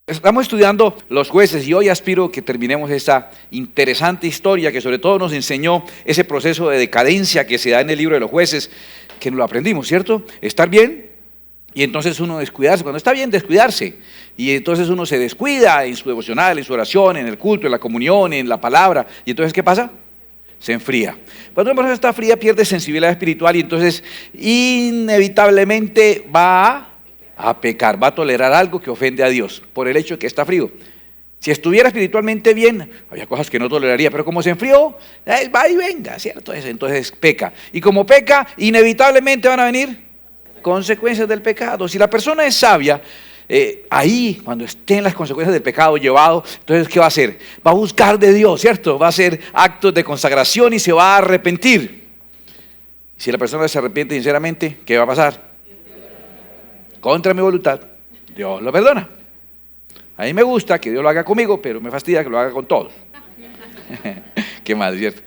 Estamos estudiando los jueces y hoy aspiro que terminemos esta interesante historia que sobre todo nos enseñó ese proceso de decadencia que se da en el libro de los jueces, que lo aprendimos, ¿cierto? Estar bien y entonces uno descuidarse. Cuando está bien, descuidarse. Y entonces uno se descuida en su devocional, en su oración, en el culto, en la comunión, en la palabra. Y entonces, ¿qué pasa? Se enfría. Cuando una persona está fría, pierde sensibilidad espiritual y entonces inevitablemente va a pecar, va a tolerar algo que ofende a Dios por el hecho de que está frío. Si estuviera espiritualmente bien, había cosas que no toleraría, pero como se enfrió, va y venga, ¿cierto? Entonces peca. Y como peca, inevitablemente van a venir consecuencias del pecado. Si la persona es sabia, ahí, cuando estén las consecuencias del pecado llevado, entonces, ¿qué va a hacer? Va a buscar de Dios, ¿cierto? Va a hacer actos de consagración y se va a arrepentir. Si la persona se arrepiente sinceramente, ¿qué va a pasar? Contra mi voluntad, Dios lo perdona. A mí me gusta que Dios lo haga conmigo, pero me fastidia que lo haga con todos. Qué mal, ¿cierto?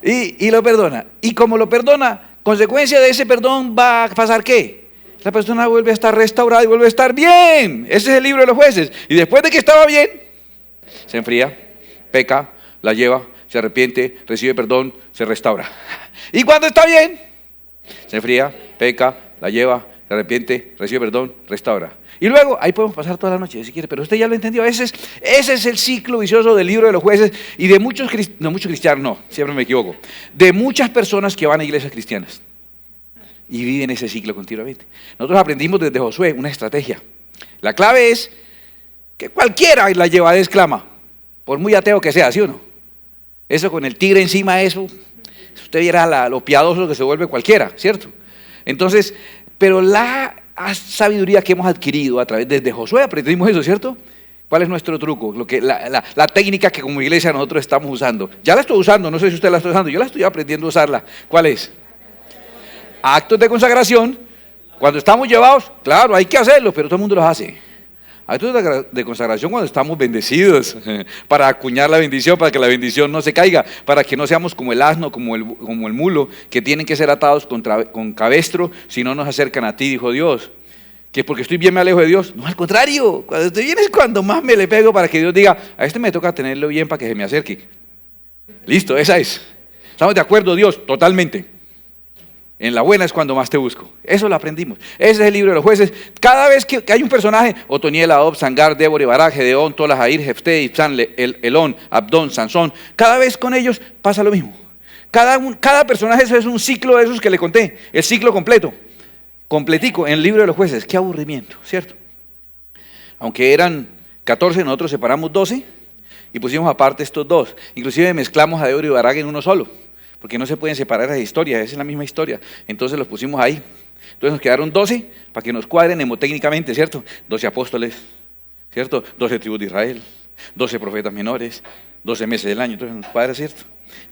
Y lo perdona. Y como lo perdona, consecuencia de ese perdón va a pasar ¿qué? La persona vuelve a estar restaurada y vuelve a estar bien. Ese es el libro de los jueces. Y después de que estaba bien, se enfría, peca, la lleva, se arrepiente, recibe perdón, se restaura. Y cuando está bien, se enfría, peca, la lleva, se arrepiente, recibe perdón, restaura. Y luego, ahí podemos pasar toda la noche si quiere, pero usted ya lo entendió. Ese es el ciclo vicioso del libro de los jueces y de muchos cristianos, no, siempre me equivoco, de muchas personas que van a iglesias cristianas y viven ese ciclo continuamente. Nosotros aprendimos desde Josué una estrategia. La clave es que cualquiera la lleva exclama, por muy ateo que sea, ¿sí o no? Eso con el tigre encima, eso usted viera lo piadoso que se vuelve cualquiera, ¿cierto? Entonces, pero la sabiduría que hemos adquirido a través desde Josué aprendimos eso, ¿cierto? ¿Cuál es nuestro truco? La técnica que como iglesia nosotros estamos usando. Ya la estoy usando, no sé si usted la está usando, yo la estoy aprendiendo a usarla. ¿Cuál es? Actos de consagración. Cuando estamos llevados, claro, hay que hacerlo, pero todo el mundo los hace. Actos de consagración cuando estamos bendecidos, para acuñar la bendición, para que la bendición no se caiga, para que no seamos como el asno, como el mulo, que tienen que ser atados con cabestro, si no nos acercan a ti, dijo Dios. Que porque estoy bien me alejo de Dios. No, al contrario, cuando estoy bien es cuando más me le pego para que Dios diga, a este me toca tenerlo bien para que se me acerque. Listo, esa es. ¿Estamos de acuerdo, Dios? Totalmente. En la buena es cuando más te busco. Eso lo aprendimos. Ese es el libro de los jueces. Cada vez que hay un personaje, Otoniel, Aob, Sangar, Débora, Barak, Gedeón, Tola, Jair, Jefté, Ibsán, Elón, Abdón, Sansón. Cada vez con ellos pasa lo mismo. Cada personaje es un ciclo de esos que le conté. El ciclo completo. Completico en el libro de los jueces. Qué aburrimiento, ¿cierto? Aunque eran 14, nosotros separamos 12 y pusimos aparte estos dos. Inclusive mezclamos a Débora y Barak en uno solo. Porque no se pueden separar las historias, esa es la misma historia. Entonces los pusimos ahí. Entonces nos quedaron 12 para que nos cuadren mnemotécnicamente, ¿cierto? 12 apóstoles, ¿cierto? 12 tribus de Israel, 12 profetas menores, 12 meses del año, entonces nos cuadra, ¿cierto?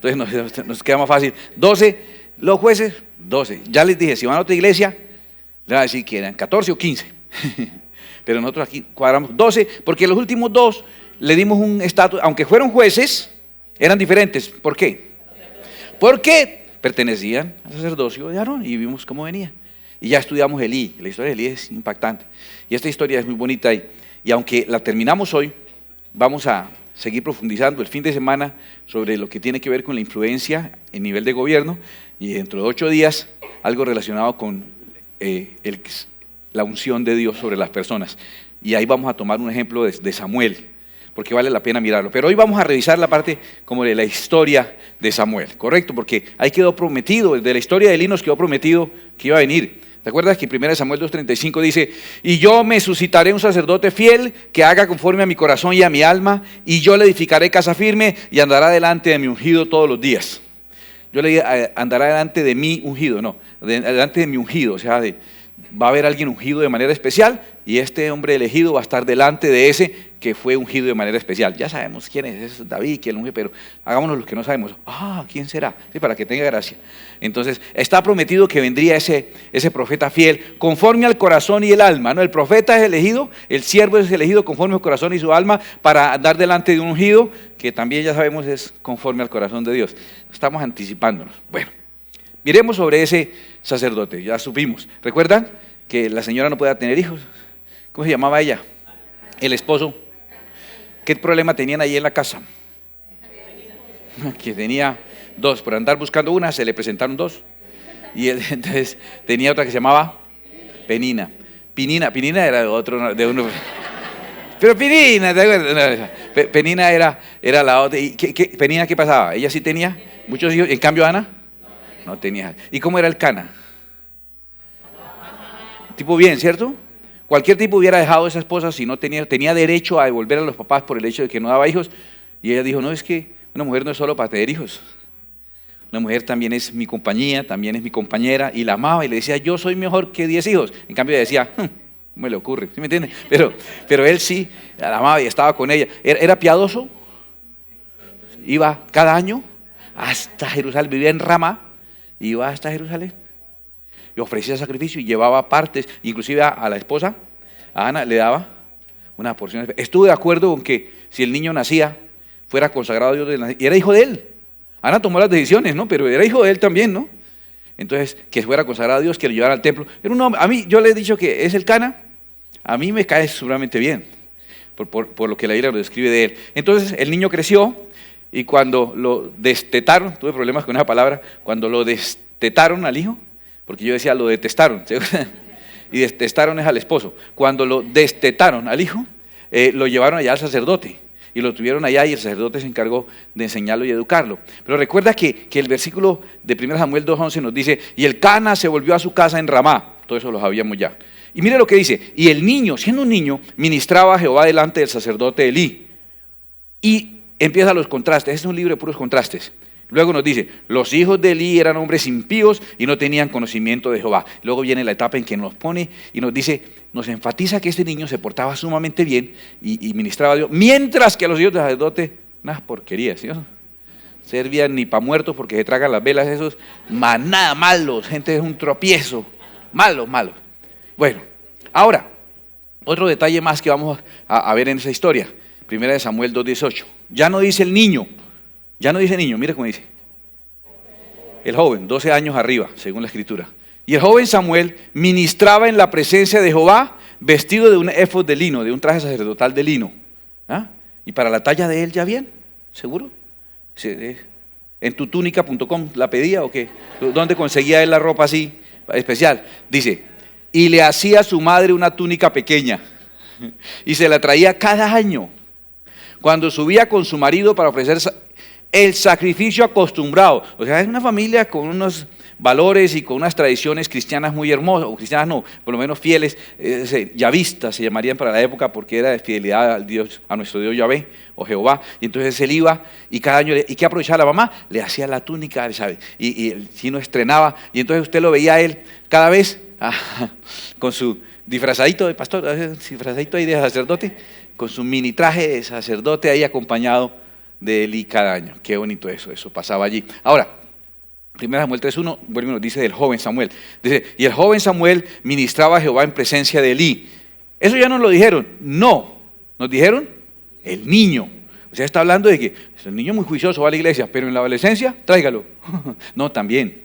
Entonces nos queda más fácil. 12, los jueces, 12. Ya les dije, si van a otra iglesia, le van a decir que eran 14 o 15. Pero nosotros aquí cuadramos 12, porque los últimos dos le dimos un estatus, aunque fueron jueces, eran diferentes. ¿Por qué? Porque pertenecían al sacerdocio de Aarón y vimos cómo venía. Y ya estudiamos Elí, la historia de Elí es impactante. Y esta historia es muy bonita y aunque la terminamos hoy, vamos a seguir profundizando el fin de semana sobre lo que tiene que ver con la influencia en nivel de gobierno y dentro de 8 días algo relacionado con la unción de Dios sobre las personas. Y ahí vamos a tomar un ejemplo de Samuel, porque vale la pena mirarlo. Pero hoy vamos a revisar la parte como de la historia de Samuel, ¿correcto? Porque ahí quedó prometido, de la historia de Elí nos quedó prometido que iba a venir. ¿Te acuerdas que en 1 Samuel 2:35 dice, y yo me suscitaré un sacerdote fiel que haga conforme a mi corazón y a mi alma, y yo le edificaré casa firme y andará delante de mi ungido todos los días? Yo le dije, andará delante de mi ungido, no, delante de mi ungido, o sea, va a haber alguien ungido de manera especial y este hombre elegido va a estar delante de ese que fue ungido de manera especial. Ya sabemos quién es David, quién unge, pero hagámonos los que no sabemos. ¿Quién será? Sí, para que tenga gracia. Entonces, está prometido que vendría ese profeta fiel conforme al corazón y el alma, ¿no? El profeta es elegido, el siervo es elegido conforme al corazón y su alma para andar delante de un ungido que también ya sabemos es conforme al corazón de Dios. Estamos anticipándonos. Bueno, miremos sobre ese sacerdote, ya supimos. ¿Recuerdan que la señora no podía tener hijos? ¿Cómo se llamaba ella? El esposo, ¿Qué problema tenían ahí en la casa? Que tenía dos, por andar buscando una se le presentaron dos. Y él entonces tenía otra que se llamaba Penina. Pinina era de otro, de uno. Pero Penina, ¿te acuerdas? No, Penina era la otra. ¿Y Penina qué pasaba? Ella sí tenía muchos hijos, en cambio Ana no tenía. ¿Y cómo era el Cana? Tipo bien, ¿cierto? Cualquier tipo hubiera dejado a esa esposa si no tenía derecho a devolver a los papás por el hecho de que no daba hijos. Y ella dijo, no, es que una mujer no es solo para tener hijos. Una mujer también es mi compañía, también es mi compañera, y la amaba y le decía, yo soy mejor que 10 hijos. En cambio ella decía, ¿cómo me le ocurre? ¿Sí me entiende? Pero él sí, la amaba y estaba con ella. Era piadoso, iba cada año hasta Jerusalén, vivía en Ramá, iba hasta Jerusalén. Y ofrecía sacrificio y llevaba partes, inclusive a la esposa, a Ana, le daba una porción. Estuve de acuerdo con que si el niño nacía, fuera consagrado a Dios, y era hijo de él. Ana tomó las decisiones, ¿no? Pero era hijo de él también, ¿no? Entonces, que fuera consagrado a Dios, que lo llevara al templo. Era un hombre, a mí, yo le he dicho que es el Cana, a mí me cae seguramente bien, por lo que la Biblia lo describe de él. Entonces, el niño creció, y cuando lo destetaron, tuve problemas con esa palabra, cuando lo destetaron al hijo, porque yo decía lo detestaron, y detestaron es al esposo. Cuando lo destetaron al hijo, lo llevaron allá al sacerdote, y lo tuvieron allá y el sacerdote se encargó de enseñarlo y educarlo. Pero recuerda que el versículo de 1 Samuel 2:11 nos dice, y el Cana se volvió a su casa en Ramá. Todo eso lo sabíamos ya. Y mire lo que dice, y el niño, siendo un niño, ministraba a Jehová delante del sacerdote Elí. Y empieza los contrastes, este es un libro de puros contrastes. Luego nos dice, los hijos de Elí eran hombres impíos y no tenían conocimiento de Jehová. Luego viene la etapa en que nos pone y nos dice, nos enfatiza que este niño se portaba sumamente bien y ministraba a Dios, mientras que los hijos del sacerdote, unas porquerías, ¿sí? Servían ni para muertos porque se tragan las velas esos, nada malos, gente es un tropiezo, malos. Bueno, ahora, otro detalle más que vamos a ver en esa historia, 1 Samuel 2:18, ya no dice el niño. Ya no dice niño, mire cómo dice. El joven, 12 años arriba, según la escritura. Y el joven Samuel ministraba en la presencia de Jehová, vestido de un éfod de lino, de un traje sacerdotal de lino. ¿Ah? Y para la talla de él, ¿ya bien? ¿Seguro? ¿En tutúnica.com la pedía o qué? ¿Dónde conseguía él la ropa así especial? Dice, y le hacía a su madre una túnica pequeña, y se la traía cada año, cuando subía con su marido para ofrecer el sacrificio acostumbrado. O sea, es una familia con unos valores y con unas tradiciones cristianas muy hermosas, o cristianas no, por lo menos fieles, yavistas se llamarían para la época, porque era de fidelidad al Dios, a nuestro Dios Yahvé o Jehová. Y entonces él iba y cada año, ¿y qué aprovechaba la mamá? Le hacía la túnica, ¿sabe? Y el chino estrenaba, y entonces usted lo veía a él cada vez con su disfrazadito de pastor, disfrazadito ahí de sacerdote, con su mini traje de sacerdote ahí acompañado de Elí cada año. Qué bonito eso pasaba allí. Ahora, 1 Samuel 3:1, vuelve y nos dice del joven Samuel. Dice, y el joven Samuel ministraba a Jehová en presencia de Elí. Eso ya nos lo dijeron. No, nos dijeron el niño. O sea, está hablando de que es el niño muy juicioso, va a la iglesia, pero en la adolescencia, tráigalo. No, también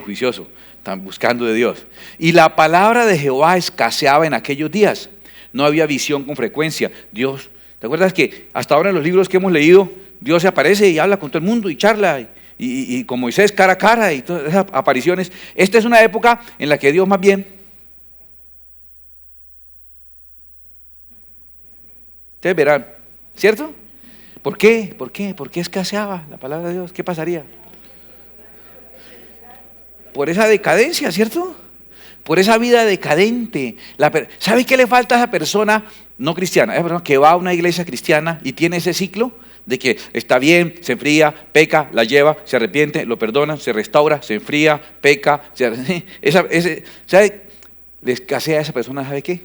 juicioso, están buscando de Dios. Y la palabra de Jehová escaseaba en aquellos días. No había visión con frecuencia. Dios, ¿te acuerdas que hasta ahora en los libros que hemos leído, Dios se aparece y habla con todo el mundo y charla y con Moisés cara a cara y todas esas apariciones? Esta es una época en la que Dios más bien, ustedes verán, ¿cierto? ¿Por qué? ¿Por qué escaseaba la palabra de Dios? ¿Qué pasaría? Por esa decadencia, ¿cierto? Por esa vida decadente. ¿Sabe qué le falta a esa persona no cristiana? Esa persona que va a una iglesia cristiana y tiene ese ciclo de que está bien, se enfría, peca, la lleva, se arrepiente, lo perdona, se restaura, se enfría, peca. ¿Sabe? Le escasea a esa persona, ¿sabe qué?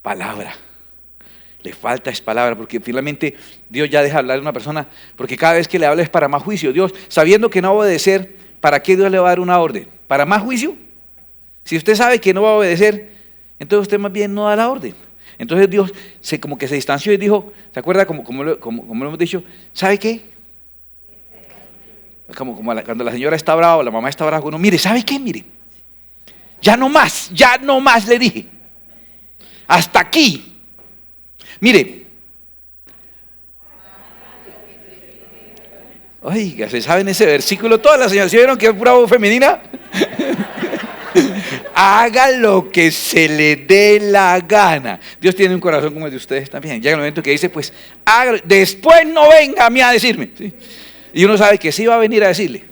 Palabra. Le falta es palabra, porque finalmente Dios ya deja hablar a una persona, porque cada vez que le habla es para más juicio. Dios, sabiendo que no va a obedecer, ¿para qué Dios le va a dar una orden? ¿Para más juicio? Si usted sabe que no va a obedecer, entonces usted más bien no da la orden. Entonces Dios como que se distanció y dijo, ¿se acuerda como lo hemos dicho? ¿Sabe qué? Cuando la señora está brava o la mamá está brava, uno, mire, ¿sabe qué? Mire, ya no más le dije. Hasta aquí. Mire, Oiga, ¿se saben ese versículo? Todas las señoras, ¿sí vieron que es pura voz femenina? Haga lo que se le dé la gana. Dios tiene un corazón como el de ustedes también. Llega el momento que dice, pues, después no venga a mí a decirme, ¿sí? Y uno sabe que sí va a venir a decirle,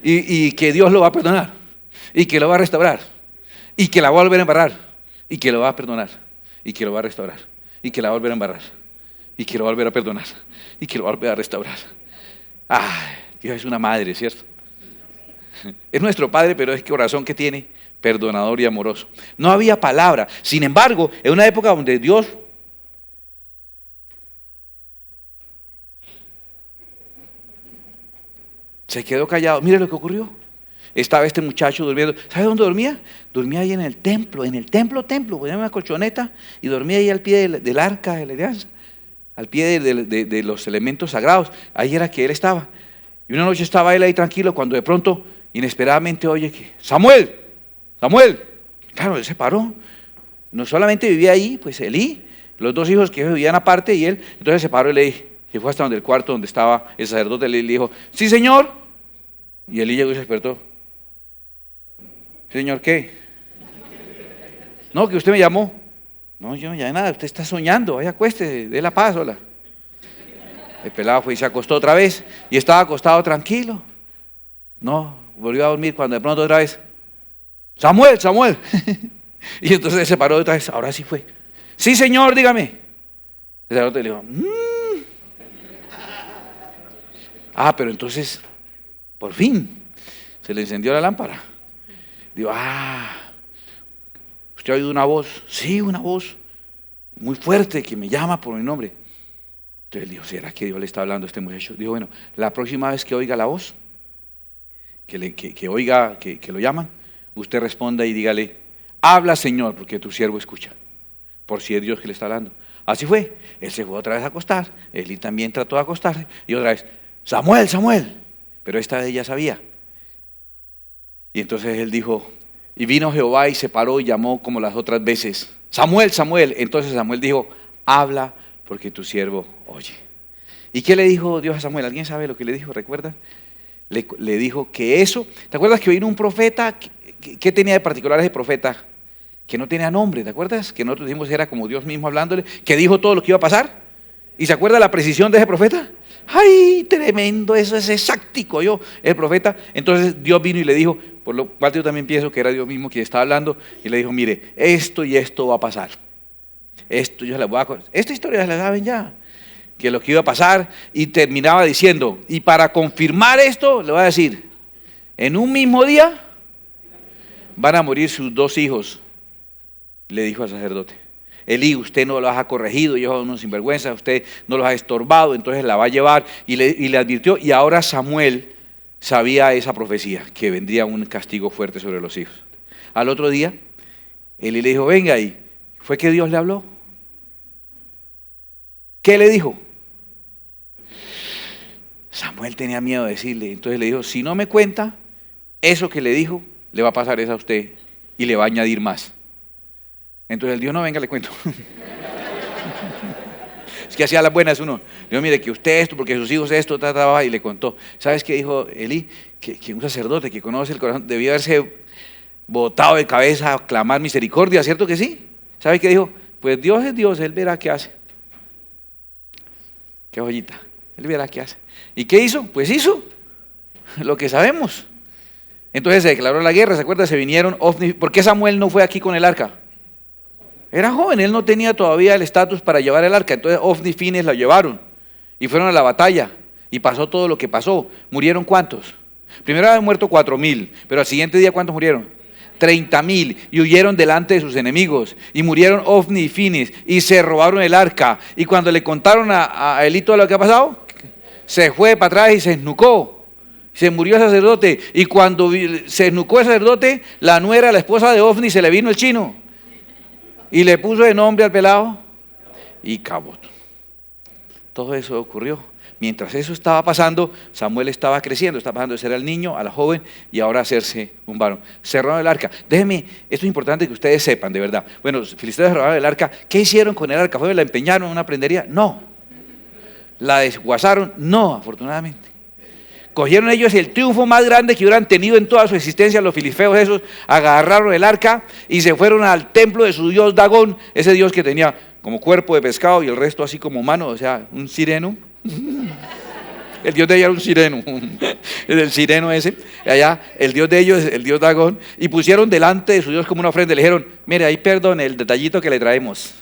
y que Dios lo va a perdonar, y que lo va a restaurar, y que la va a volver a embarrar, y que lo va a perdonar, y que lo va a restaurar, y que la va a volver a embarrar, y que lo va a volver a perdonar, y que lo va a volver a restaurar. Dios es una madre, ¿cierto? Es nuestro Padre, pero es corazón que tiene, perdonador y amoroso. No había palabra. Sin embargo, en una época donde Dios se quedó callado. Mire lo que ocurrió. Estaba este muchacho durmiendo. ¿Sabe dónde dormía? Dormía ahí en el templo, ponía una colchoneta y dormía ahí al pie del arca de la alianza, al pie de los elementos sagrados. Ahí era que él estaba. Y una noche estaba él ahí tranquilo cuando de pronto, inesperadamente, oye que Samuel. Claro, él se paró. No solamente vivía ahí, pues Elí, los dos hijos que vivían aparte y él. Entonces se paró y le dije, se fue hasta donde el cuarto donde estaba el sacerdote, le dijo, sí señor. Y Elí llegó y se despertó. Señor, ¿qué? No, que usted me llamó. No, yo no llamé nada, usted está soñando, vaya acuéstese, dé la paz, hola. El pelado fue y se acostó otra vez y estaba acostado tranquilo. No, volvió a dormir cuando de pronto otra vez, Samuel. Y entonces él se paró otra vez, ahora sí fue. Sí, señor, dígame. El sacerdote le dijo, pero entonces, por fin, se le encendió la lámpara. Digo, ¿usted ha oído una voz? Sí, una voz muy fuerte que me llama por mi nombre. Entonces él dijo, ¿será que Dios le está hablando a este muchacho? Dijo, bueno, la próxima vez que oiga la voz, que oiga que lo llaman, usted responda y dígale, habla Señor, porque tu siervo escucha, por si es Dios que le está hablando. Así fue, él se fue otra vez a acostar, Elí también trató de acostarse, y otra vez, Samuel, pero esta vez ya sabía. Y entonces él dijo, y vino Jehová y se paró y llamó como las otras veces, Samuel. Entonces Samuel dijo, habla porque tu siervo oye. ¿Y qué le dijo Dios a Samuel? ¿Alguien sabe lo que le dijo? ¿Recuerdan? Le dijo que eso, ¿te acuerdas que vino un profeta? ¿Qué tenía de particular ese profeta? Que no tenía nombre, ¿te acuerdas? Que nosotros dijimos era como Dios mismo hablándole, que dijo todo lo que iba a pasar. ¿Y se acuerda la precisión de ese profeta? ¡Ay, tremendo! Eso es exactico, el profeta. Entonces Dios vino y le dijo, por lo cual yo también pienso que era Dios mismo quien estaba hablando, y le dijo, mire, esto y esto va a pasar. Esta historia la saben ya, que lo que iba a pasar, y terminaba diciendo, y para confirmar esto, le voy a decir, en un mismo día van a morir sus dos hijos, le dijo al sacerdote. Elí, usted no los ha corregido, ellos son unos sinvergüenza, usted no los ha estorbado, entonces la va a llevar, y le advirtió, y ahora Samuel sabía esa profecía, que vendría un castigo fuerte sobre los hijos. Al otro día, Elí le dijo, venga, y fue que Dios le habló. ¿Qué le dijo? Samuel tenía miedo de decirle, entonces le dijo, si no me cuenta, eso que le dijo, le va a pasar eso a usted, y le va a añadir más. Entonces el Dios, no, venga, le cuento. Es que hacía las buenas uno. Le dijo, mire, que usted esto, porque sus hijos esto, y le contó. ¿Sabes qué dijo Elí? Que un sacerdote que conoce el corazón debió haberse botado de cabeza a clamar misericordia, ¿cierto que sí? ¿Sabe qué dijo? Pues Dios es Dios, Él verá qué hace. Qué joyita, Él verá qué hace. ¿Y qué hizo? Pues hizo lo que sabemos. Entonces se declaró la guerra, ¿se acuerda? Se vinieron Ofni. ¿Por qué Samuel no fue aquí con el arca? Era joven, él no tenía todavía el estatus para llevar el arca. Entonces Ofni y Fines la llevaron y fueron a la batalla y pasó todo lo que pasó. ¿Murieron cuántos? Primero habían muerto 4,000, pero al siguiente día ¿cuántos murieron? 30,000, y huyeron delante de sus enemigos, y murieron Ofni y Fines, y se robaron el arca. Y cuando le contaron a Elí todo lo que ha pasado, se fue para atrás y se esnucó. Se murió el sacerdote, y cuando se esnucó el sacerdote, la nuera, la esposa de Ofni, se le vino el chino y le puso de nombre al pelado y Cabot. Todo eso ocurrió. Mientras eso estaba pasando, Samuel estaba creciendo, estaba pasando de ser el niño a la joven y ahora hacerse un varón. Cerraron el arca. Déjenme, esto es importante que ustedes sepan, de verdad. Bueno, los filisteos cerraron el arca. ¿Qué hicieron con el arca? ¿Fue la empeñaron en una prendería? No. ¿La desguazaron? No, afortunadamente. cogieron ellos el triunfo más grande que hubieran tenido en toda su existencia, los filisteos esos, agarraron el arca y se fueron al templo de su dios Dagón, ese dios que tenía como cuerpo de pescado y el resto así como humano, o sea, un sireno. El dios de ella era un sireno, el sireno ese, allá, el dios de ellos, el dios Dagón, y pusieron delante de su dios como una ofrenda, le dijeron, mire, ahí perdone el detallito que le traemos.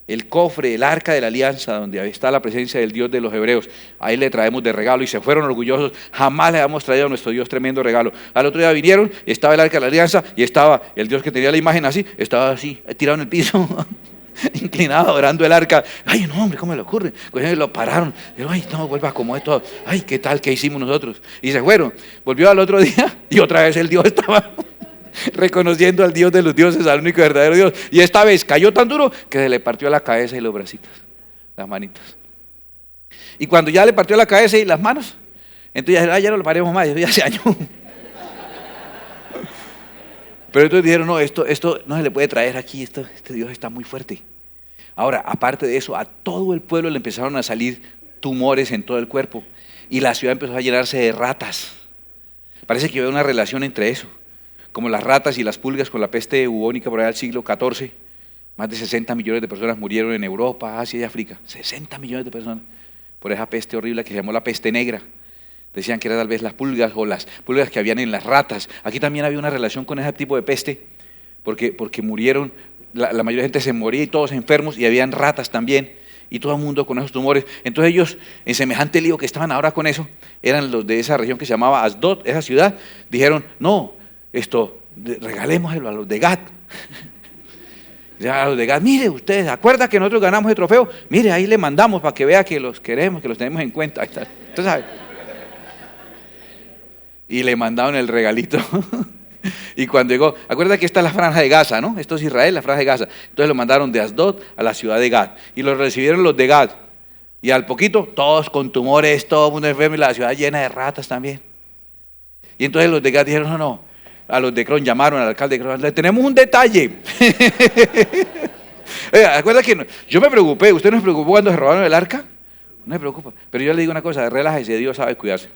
El cofre, el arca de la alianza, donde está la presencia del Dios de los hebreos, ahí le traemos de regalo, y se fueron orgullosos. Jamás le habíamos traído a nuestro Dios tremendo regalo. Al otro día vinieron, y estaba el arca de la alianza, y estaba el Dios que tenía la imagen así, estaba así, tirado en el piso, inclinado, adorando el arca. Ay, no, hombre, ¿cómo le ocurre? Pues lo pararon, dijeron, ay, no, vuelva como esto. Ay, ¿qué tal? ¿Qué hicimos nosotros? Y se fueron. Volvió al otro día, y otra vez el Dios estaba reconociendo al Dios de los dioses, al único y verdadero Dios, y esta vez cayó tan duro que se le partió la cabeza y los bracitos, las manitos. Y cuando ya le partió la cabeza y las manos, entonces ya no lo paremos más, ya se dañó. Pero entonces dijeron, no, esto no se le puede traer aquí, este Dios está muy fuerte. Ahora, aparte de eso, a todo el pueblo le empezaron a salir tumores en todo el cuerpo, y la ciudad empezó a llenarse de ratas. Parece que había una relación entre eso, como las ratas y las pulgas con la peste bubónica por allá del siglo XIV. Más de 60 millones de personas murieron en Europa, Asia y África. 60 millones de personas por esa peste horrible que se llamó la peste negra. Decían que era tal vez las pulgas o las pulgas que habían en las ratas. Aquí también había una relación con ese tipo de peste, porque murieron, la mayoría de la gente se moría y todos enfermos, y habían ratas también, y todo el mundo con esos tumores. Entonces ellos, en semejante lío que estaban ahora con eso, eran los de esa región que se llamaba Asdod, esa ciudad, dijeron, no, regalémoslo a los de Gad. A los de Gad, mire ustedes, ¿acuerdan que nosotros ganamos el trofeo? Mire, ahí le mandamos para que vea que los queremos, que los tenemos en cuenta. Ahí está. Usted sabe. Y le mandaron el regalito. Y cuando llegó, acuerda que esta es la franja de Gaza, ¿no? Esto es Israel, la franja de Gaza. Entonces lo mandaron de Asdod a la ciudad de Gad. Y lo recibieron los de Gad. Y al poquito, todos con tumores, todo el mundo enfermo, y la ciudad llena de ratas también. Y entonces los de Gad dijeron, no. A los de Cron llamaron al alcalde de Cron, le tenemos un detalle. Acuerda que yo me preocupé, ¿usted no se preocupó cuando se robaron el arca? No se preocupa, pero yo le digo una cosa, relájese, Dios sabe cuidarse.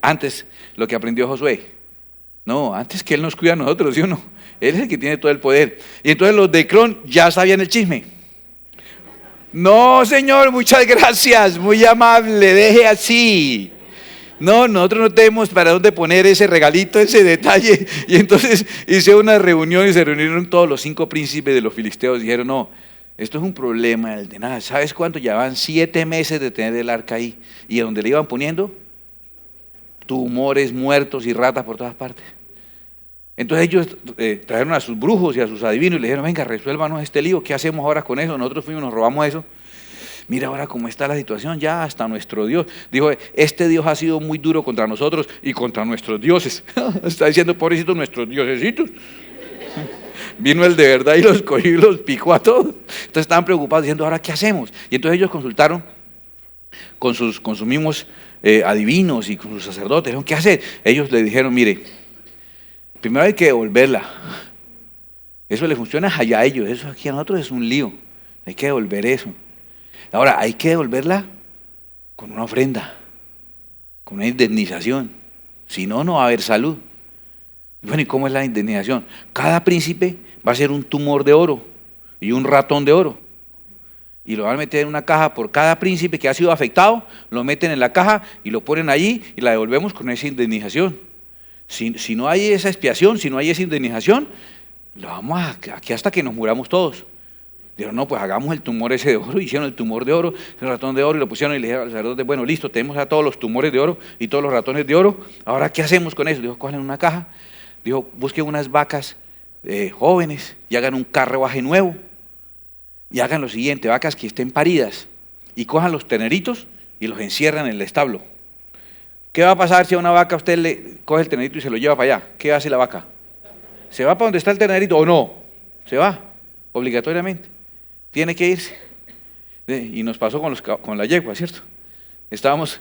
Antes, lo que aprendió Josué, no, antes que Él nos cuida a nosotros, ¿sí o no? Él es el que tiene todo el poder. Y entonces los de Cron ya sabían el chisme. No, señor, muchas gracias, muy amable, deje así. No, nosotros no tenemos para dónde poner ese regalito, ese detalle. Y entonces hice una reunión y se reunieron todos los 5 príncipes de los filisteos. Dijeron, no, esto es un problema de nada. ¿Sabes cuánto? Llevaban 7 meses de tener el arca ahí. Y donde le iban poniendo tumores, muertos y ratas por todas partes. Entonces ellos trajeron a sus brujos y a sus adivinos y le dijeron, venga, resuélvanos este lío. ¿Qué hacemos ahora con eso? Nosotros fuimos, nos robamos eso. Mira ahora cómo está la situación, ya hasta nuestro Dios. Dijo, este Dios ha sido muy duro contra nosotros y contra nuestros dioses. Está diciendo, pobrecitos nuestros diosesitos. Vino el de verdad y los cogió y los picó a todos. Entonces estaban preocupados diciendo, ¿ahora qué hacemos? Y entonces ellos consultaron con sus mismos adivinos y con sus sacerdotes. Dijeron, ¿qué hacer? Ellos le dijeron, mire, primero hay que devolverla. Eso le funciona allá a ellos, eso aquí a nosotros es un lío. Hay que devolver eso. Ahora, hay que devolverla con una ofrenda, con una indemnización. Si no, no va a haber salud. Bueno, ¿y cómo es la indemnización? Cada príncipe va a ser un tumor de oro y un ratón de oro. Y lo van a meter en una caja por cada príncipe que ha sido afectado, lo meten en la caja y lo ponen allí y la devolvemos con esa indemnización. Si no hay esa expiación, si no hay esa indemnización, lo vamos aquí hasta que nos muramos todos. Dijeron, no, pues hagamos el tumor ese de oro. Hicieron el tumor de oro, el ratón de oro, y lo pusieron y le dijeron al sacerdote, bueno, listo, tenemos a todos los tumores de oro y todos los ratones de oro. Ahora, ¿qué hacemos con eso? Dijo, cogen una caja. Dijo, busquen unas vacas jóvenes y hagan un carruaje nuevo. Y hagan lo siguiente, vacas que estén paridas. Y cojan los terneritos y los encierran en el establo. ¿Qué va a pasar si a una vaca usted le coge el ternerito y se lo lleva para allá? ¿Qué hace la vaca? ¿Se va para donde está el ternerito o no? Se va, obligatoriamente. Tiene que irse. Y nos pasó con la yegua, ¿cierto? Estábamos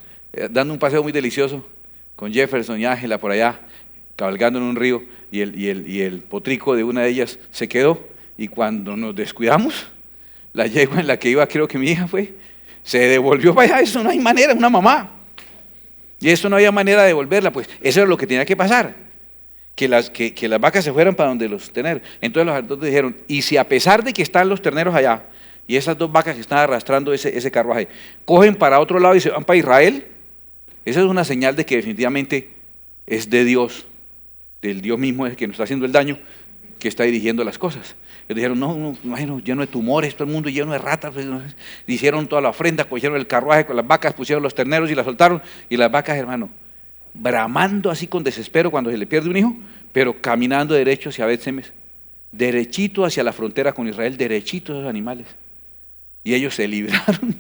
dando un paseo muy delicioso con Jefferson y Ángela por allá, cabalgando en un río, y el potrico de una de ellas se quedó, y cuando nos descuidamos, la yegua en la que iba, creo que mi hija fue, se devolvió para allá, eso no hay manera, una mamá. Y eso no había manera de devolverla, pues eso era lo que tenía que pasar, que las vacas se fueran para donde los terneros. Entonces los sacerdotes dijeron, y si a pesar de que están los terneros allá, y esas dos vacas que están arrastrando ese carruaje, cogen para otro lado y se van para Israel, esa es una señal de que definitivamente es de Dios, del Dios mismo es el que nos está haciendo el daño, que está dirigiendo las cosas. Ellos dijeron, no, imagino, lleno de tumores, todo el mundo lleno de ratas. Pues, hicieron toda la ofrenda, cogieron el carruaje con las vacas, pusieron los terneros y las soltaron. Y las vacas, hermano, bramando así con desespero cuando se le pierde un hijo, pero caminando derecho hacia Bet-Semes, derechito hacia la frontera con Israel, derechito esos animales. Y ellos se libraron.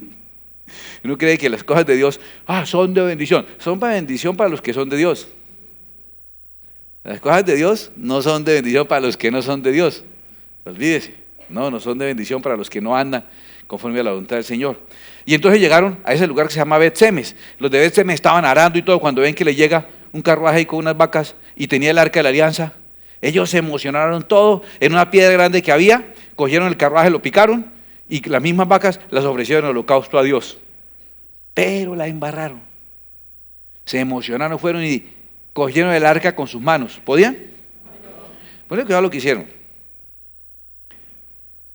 Uno cree que las cosas de Dios son de bendición. Son para bendición para los que son de Dios. Las cosas de Dios no son de bendición para los que no son de Dios. Olvídese. No son de bendición para los que no andan conforme a la voluntad del Señor. Y entonces llegaron a ese lugar que se llama Bet-Semes. Los de Bet-Semes estaban arando y todo. Cuando ven que le llega un carruaje ahí con unas vacas y tenía el arca de la alianza, ellos se emocionaron todo. En una piedra grande que había, cogieron el carruaje, lo picaron y las mismas vacas las ofrecieron en holocausto a Dios. Pero la embarraron. Se emocionaron, fueron y cogieron el arca con sus manos. ¿Podían? Ponle cuidado lo que hicieron.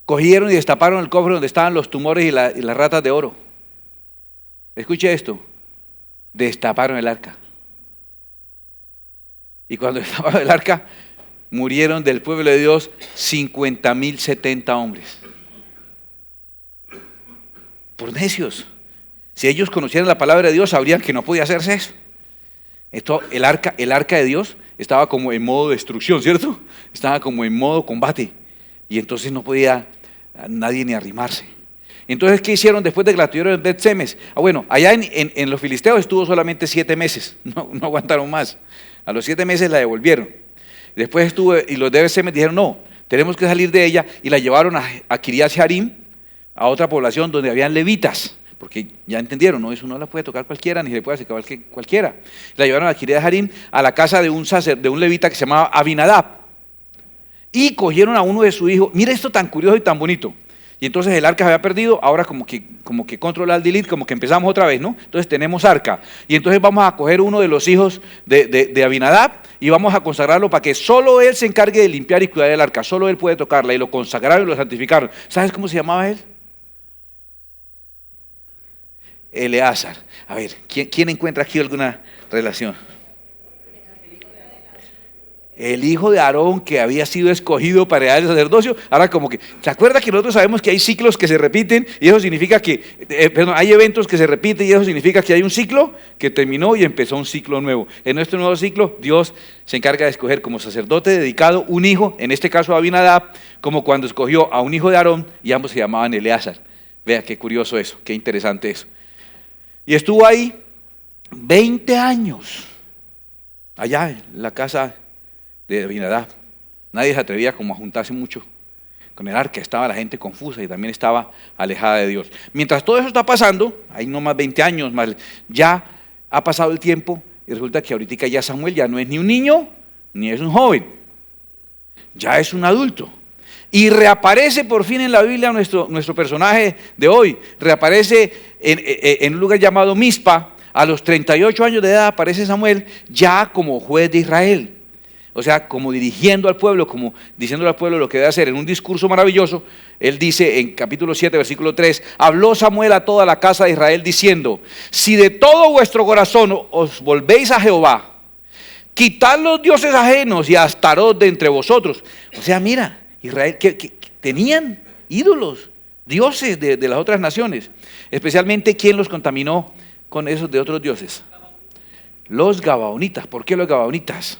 Cogieron y destaparon el cofre donde estaban los tumores y las ratas de oro. Escuche esto. Destaparon el arca. Y cuando destaparon el arca, murieron del pueblo de Dios 50,070 hombres. Por necios. Si ellos conocieran la palabra de Dios, sabrían que no podía hacerse eso. El arca de Dios estaba como en modo destrucción, ¿cierto? Estaba como en modo combate. Y entonces no podía nadie ni arrimarse. Entonces, ¿qué hicieron después de que la tuvieron en Bet-Semes? Bueno, allá en los filisteos estuvo solamente 7 meses. No aguantaron más. A los 7 meses la devolvieron. Después estuvo, y los de Bet-Semes dijeron, no, tenemos que salir de ella. Y la llevaron a Kiriat Jearim, a otra población donde habían levitas. Porque ya entendieron, no, eso no la puede tocar cualquiera, ni se le puede hacer cualquiera. La llevaron a Kiriat Jearim, a la casa de un levita que se llamaba Abinadab. Y cogieron a uno de sus hijos. Mira esto tan curioso y tan bonito. Y entonces el arca se había perdido, ahora como que control al delete, como que empezamos otra vez, ¿no? Entonces tenemos arca. Y entonces vamos a coger uno de los hijos de Abinadab y vamos a consagrarlo para que solo él se encargue de limpiar y cuidar el arca. Solo él puede tocarla. Y lo consagraron y lo santificaron. ¿Sabes cómo se llamaba él? Eleazar. A ver, ¿quién encuentra aquí alguna relación? El hijo de Aarón que había sido escogido para heredar el sacerdocio. Ahora como que, ¿se acuerda que nosotros sabemos que hay ciclos que se repiten? Y eso significa que, hay eventos que se repiten y eso significa que hay un ciclo que terminó y empezó un ciclo nuevo. En nuestro nuevo ciclo, Dios se encarga de escoger como sacerdote dedicado un hijo, en este caso a Abinadab, como cuando escogió a un hijo de Aarón y ambos se llamaban Eleazar. Vea qué curioso eso, qué interesante eso. Y estuvo ahí 20 años, allá en la casa de Abinadab. Nadie se atrevía como a juntarse mucho con el arca, estaba la gente confusa y también estaba alejada de Dios. Mientras todo eso está pasando, hay no más 20 años, más, ya ha pasado el tiempo y resulta que ahorita ya Samuel ya no es ni un niño ni es un joven, ya es un adulto. Y reaparece por fin en la Biblia nuestro personaje de hoy. Reaparece en un lugar llamado Mizpa. A los 38 años de edad aparece Samuel ya como juez de Israel. O sea, como dirigiendo al pueblo, como diciéndole al pueblo lo que debe hacer. En un discurso maravilloso, él dice en capítulo 7, versículo 3, habló Samuel a toda la casa de Israel diciendo, si de todo vuestro corazón os volvéis a Jehová, quitad los dioses ajenos y a Astarot de entre vosotros. O sea, mira, Israel, que tenían ídolos, dioses de las otras naciones. Especialmente, ¿quién los contaminó con esos de otros dioses? Los gabaonitas. ¿Por qué los gabaonitas?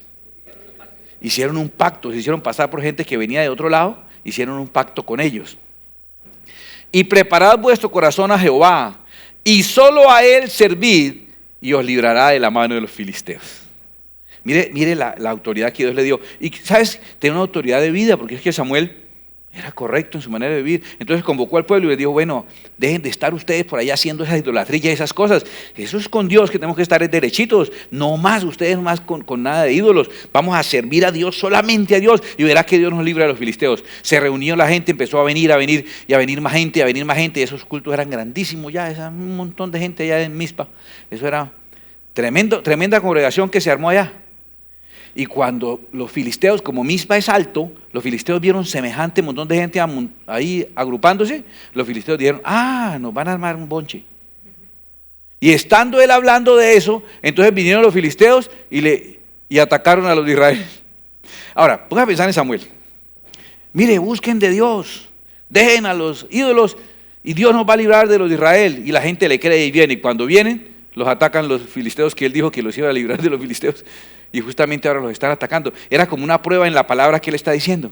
Hicieron un pacto, se hicieron pasar por gente que venía de otro lado, hicieron un pacto con ellos. Y preparad vuestro corazón a Jehová, y solo a él servid, y os librará de la mano de los filisteos. Mire la autoridad que Dios le dio. Y, ¿sabes? Tiene una autoridad de vida, porque es que Samuel Era correcto en su manera de vivir. Entonces convocó al pueblo y les dijo, bueno, dejen de estar ustedes por allá haciendo esa idolatría y esas cosas. Eso es con Dios que tenemos que estar derechitos. No más, ustedes más con nada de ídolos. Vamos a servir a Dios, solamente a Dios. Y verá que Dios nos libra de los filisteos. Se reunió la gente, empezó a venir y a venir más gente, a venir más gente. Y esos cultos eran grandísimos ya, un montón de gente allá en Mizpa. Eso era tremenda congregación que se armó allá. Y cuando los filisteos, como Mizpa es alto, los filisteos vieron semejante montón de gente ahí agrupándose, los filisteos dijeron, nos van a armar un bonche. Y estando él hablando de eso, entonces vinieron los filisteos y atacaron a los de Israel. Ahora, pongan a pensar en Samuel. Mire, busquen de Dios, dejen a los ídolos y Dios nos va a librar de los de Israel. Y la gente le cree y viene. Y cuando vienen, los atacan los filisteos que él dijo que los iba a librar de los filisteos. Y justamente ahora los están atacando. Era como una prueba en la palabra que él está diciendo.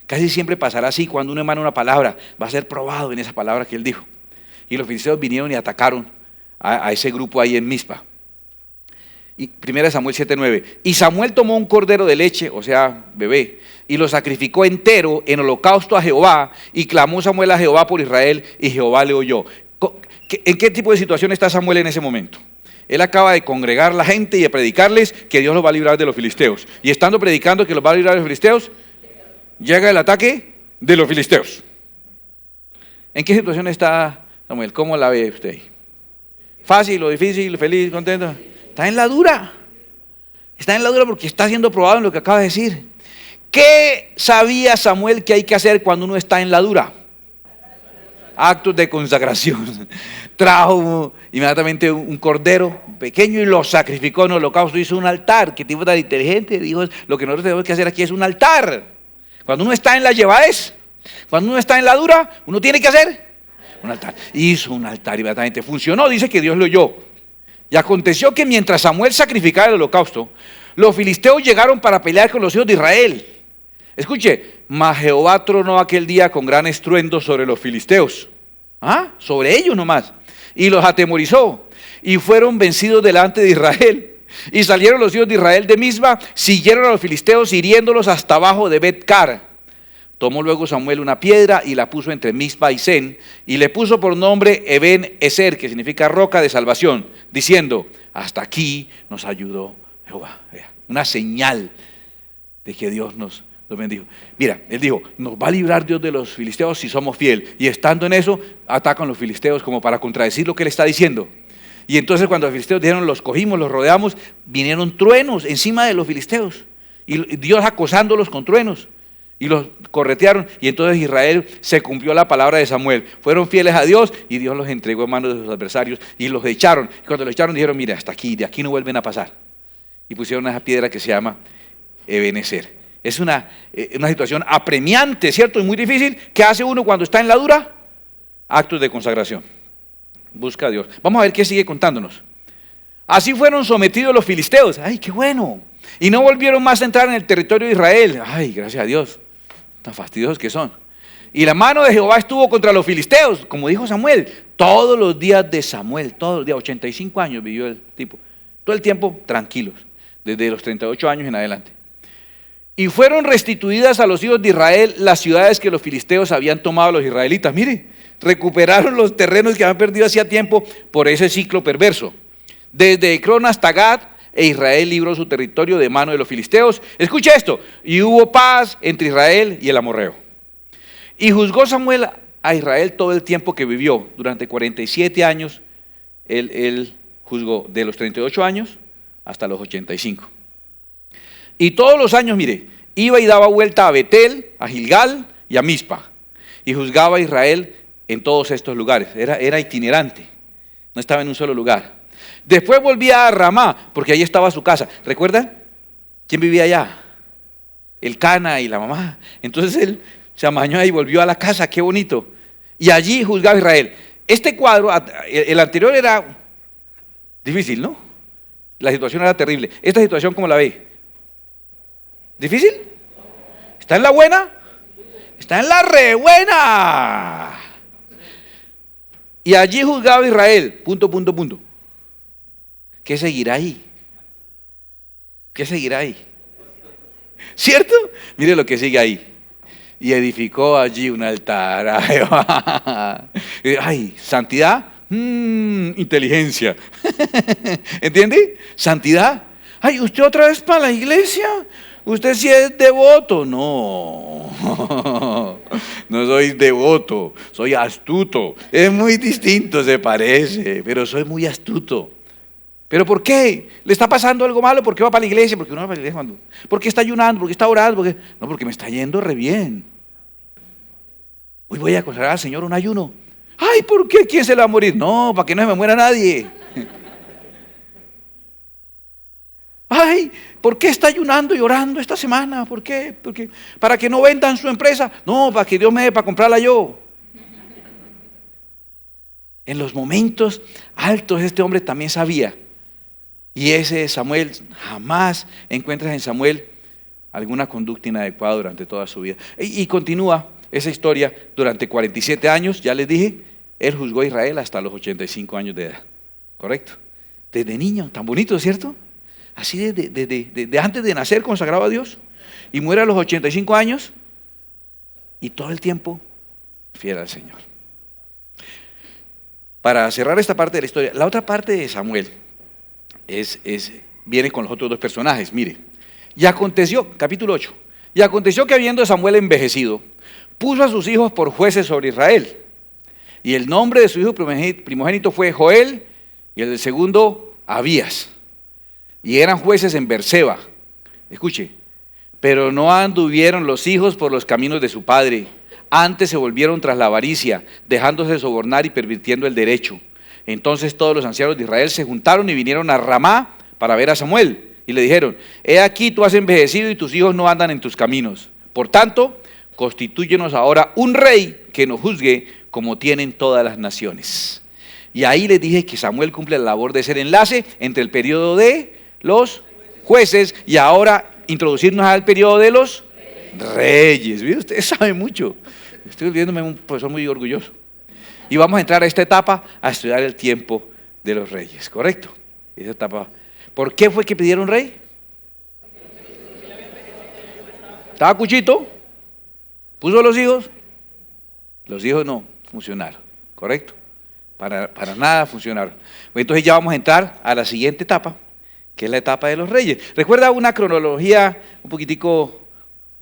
Casi siempre pasará así, cuando uno emana una palabra, va a ser probado en esa palabra que él dijo. Y los filisteos vinieron y atacaron a ese grupo ahí en Mizpa. Y 1 Samuel 7:9. Y Samuel tomó un cordero de leche, o sea, bebé, y lo sacrificó entero en holocausto a Jehová. Y clamó Samuel a Jehová por Israel, y Jehová le oyó. ¿En qué tipo de situación está Samuel en ese momento? Él acaba de congregar la gente y de predicarles que Dios los va a librar de los filisteos. Y estando predicando que los va a librar de los filisteos, llega el ataque de los filisteos. ¿En qué situación está Samuel? ¿Cómo la ve usted? ¿Fácil o difícil, feliz, contento? Está en la dura. Está en la dura porque está siendo probado en lo que acaba de decir. ¿Qué sabía Samuel que hay que hacer cuando uno está en la dura? Actos de consagración. Trajo inmediatamente un cordero pequeño y lo sacrificó en holocausto. Hizo un altar. Qué tipo tan inteligente. Dijo, lo que nosotros tenemos que hacer aquí es un altar. Cuando uno está en la llevadez, cuando uno está en la dura, uno tiene que hacer un altar. Hizo un altar inmediatamente. Funcionó, dice que Dios lo oyó. Y aconteció que mientras Samuel sacrificaba el holocausto, los filisteos llegaron para pelear con los hijos de Israel. Escuche, mas Jehová tronó aquel día con gran estruendo sobre los filisteos. Sobre ellos nomás. Y los atemorizó. Y fueron vencidos delante de Israel. Y salieron los hijos de Israel de Mizpa, siguieron a los filisteos, hiriéndolos hasta abajo de Bet-car. Tomó luego Samuel una piedra y la puso entre Mizpa y Sen, y le puso por nombre Eben-Ezer, que significa roca de salvación, diciendo, hasta aquí nos ayudó Jehová. Una señal de que Dios nos bendijo. Mira, él dijo, nos va a librar Dios de los filisteos si somos fieles. Y estando en eso, atacan los filisteos como para contradecir lo que él está diciendo. Y entonces cuando los filisteos dijeron, los cogimos, los rodeamos, vinieron truenos encima de los filisteos. Y Dios acosándolos con truenos. Y los corretearon. Y entonces Israel se cumplió la palabra de Samuel. Fueron fieles a Dios y Dios los entregó en manos de sus adversarios y los echaron. Y cuando los echaron dijeron, mira, hasta aquí, de aquí no vuelven a pasar. Y pusieron esa piedra que se llama Ebenezer. Es una situación apremiante, ¿cierto? Y muy difícil. ¿Qué hace uno cuando está en la dura? Actos de consagración. Busca a Dios. Vamos a ver qué sigue contándonos. Así fueron sometidos los filisteos. ¡Ay, qué bueno! Y no volvieron más a entrar en el territorio de Israel. ¡Ay, gracias a Dios! Tan fastidiosos que son. Y la mano de Jehová estuvo contra los filisteos, como dijo Samuel, todos los días de Samuel, todos los días, 85 años vivió el tipo. Todo el tiempo tranquilos, desde los 38 años en adelante. Y fueron restituidas a los hijos de Israel las ciudades que los filisteos habían tomado a los israelitas. Mire, recuperaron los terrenos que habían perdido hacía tiempo por ese ciclo perverso. Desde Ecrón hasta Gad, e Israel libró su territorio de mano de los filisteos. Escucha esto, y hubo paz entre Israel y el amorreo. Y juzgó Samuel a Israel todo el tiempo que vivió. Durante 47 años, él juzgó de los 38 años hasta los 85. Y todos los años, mire, iba y daba vuelta a Betel, a Gilgal y a Mizpa. Y juzgaba a Israel en todos estos lugares. Era itinerante, no estaba en un solo lugar. Después volvía a Ramá, porque ahí estaba su casa. ¿Recuerdan? ¿Quién vivía allá? El Cana y la mamá. Entonces él se amañó ahí y volvió a la casa, qué bonito. Y allí juzgaba a Israel. Este cuadro, el anterior era difícil, ¿no? La situación era terrible. Esta situación, ¿cómo la ve? ¿Difícil? ¿Está en la buena? Está en la re buena. Y allí juzgaba a Israel, punto. ¿Qué seguirá ahí? ¿Qué seguirá ahí? ¿Cierto? Mire lo que sigue ahí. y edificó allí un altar. Ay, santidad, inteligencia. ¿Entiende? Santidad. Ay, ¿usted otra vez para la iglesia? ¿Usted sí es devoto? No, no soy devoto, soy astuto. Es muy distinto, se parece, pero soy muy astuto. ¿Pero por qué? ¿Le está pasando algo malo? ¿Por qué va para la iglesia? Porque uno va para la iglesia. ¿Por qué está ayunando? ¿Por qué está orando? No, porque me está yendo re bien. Hoy voy a consagrar al Señor un ayuno. Ay, ¿por qué? ¿Quién se le va a morir? No, para que no se me muera nadie. Ay, ¿por qué está ayunando y orando esta semana? ¿Por qué? Porque para que no vendan su empresa. No, para que Dios me dé para comprarla yo. En los momentos altos este hombre también sabía. Y ese Samuel, jamás encuentras en Samuel alguna conducta inadecuada durante toda su vida. Y continúa esa historia durante 47 años, ya les dije, él juzgó a Israel hasta los 85 años de edad. ¿Correcto? Desde niño, tan bonito, ¿cierto? Así de antes de nacer consagrado a Dios y muere a los 85 años y todo el tiempo fiel al Señor. Para cerrar esta parte de la historia, la otra parte de Samuel viene con los otros dos personajes. Mire, y aconteció, capítulo 8, y aconteció que habiendo Samuel envejecido, puso a sus hijos por jueces sobre Israel. Y el nombre de su hijo primogénito fue Joel, y el del segundo, Abías. Y eran jueces en Berseba. Escuche, pero no anduvieron los hijos por los caminos de su padre, antes se volvieron tras la avaricia, dejándose sobornar y pervirtiendo el derecho. Entonces todos los ancianos de Israel se juntaron y vinieron a Ramá para ver a Samuel. Y le dijeron, he aquí tú has envejecido y tus hijos no andan en tus caminos. Por tanto, constitúyenos ahora un rey que nos juzgue como tienen todas las naciones. Y ahí les dije que Samuel cumple la labor de ser enlace entre el periodo de los jueces y ahora introducirnos al periodo de los reyes. ¿Viste? Ustedes saben mucho. Estoy viéndome un profesor muy orgulloso. Y vamos a entrar a esta etapa a estudiar el tiempo de los reyes, ¿correcto? Esa etapa. ¿Por qué fue que pidieron rey? ¿Estaba cuchito? ¿Puso los hijos? Los hijos no funcionaron, ¿correcto? Para nada funcionaron. Entonces ya vamos a entrar a la siguiente etapa, que es la etapa de los reyes. ¿Recuerda una cronología un poquitico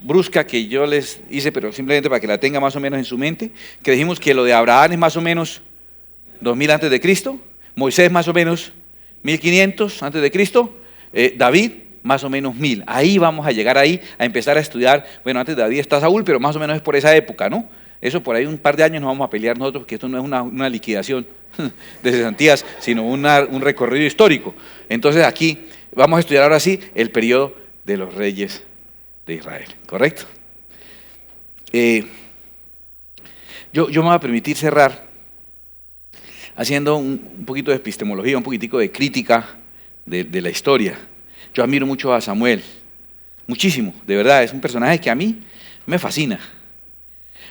brusca que yo les hice, pero simplemente para que la tenga más o menos en su mente? Que dijimos que lo de Abraham es más o menos 2000 antes de Cristo, Moisés más o menos 1500 antes de Cristo, David más o menos 1000. Ahí vamos a llegar ahí a empezar a estudiar. Bueno, antes de David está Saúl, pero más o menos es por esa época, ¿no? Eso por ahí un par de años nos vamos a pelear nosotros, porque esto no es una liquidación de cesantías, sino un recorrido histórico. Entonces aquí vamos a estudiar ahora sí el periodo de los reyes de Israel, ¿correcto? Yo me voy a permitir cerrar haciendo un poquito de epistemología, un poquitico de crítica de la historia. Yo admiro mucho a Samuel, muchísimo, de verdad, es un personaje que a mí me fascina.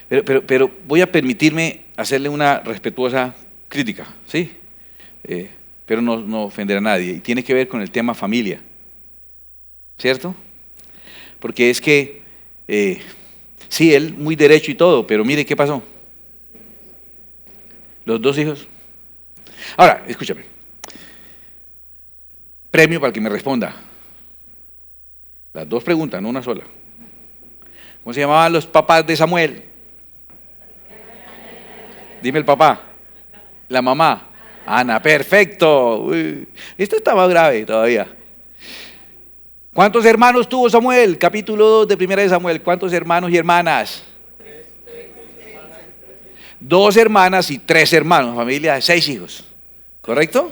Pero voy a permitirme hacerle una respetuosa crítica, ¿sí? Pero no ofender a nadie. Y tiene que ver con el tema familia, ¿cierto? Porque es que, sí, él muy derecho y todo, pero mire qué pasó. Los dos hijos. Ahora, escúchame. Premio para el que me responda. Las dos preguntas, no una sola. ¿Cómo se llamaban los papás de Samuel? Dime el papá. La mamá. Ana, perfecto. Uy, esto estaba grave todavía. ¿Cuántos hermanos tuvo Samuel? Capítulo 2 de Primera de Samuel. ¿Cuántos hermanos y hermanas? 2 hermanas y 3 hermanos. Familia de 6 hijos. ¿Correcto?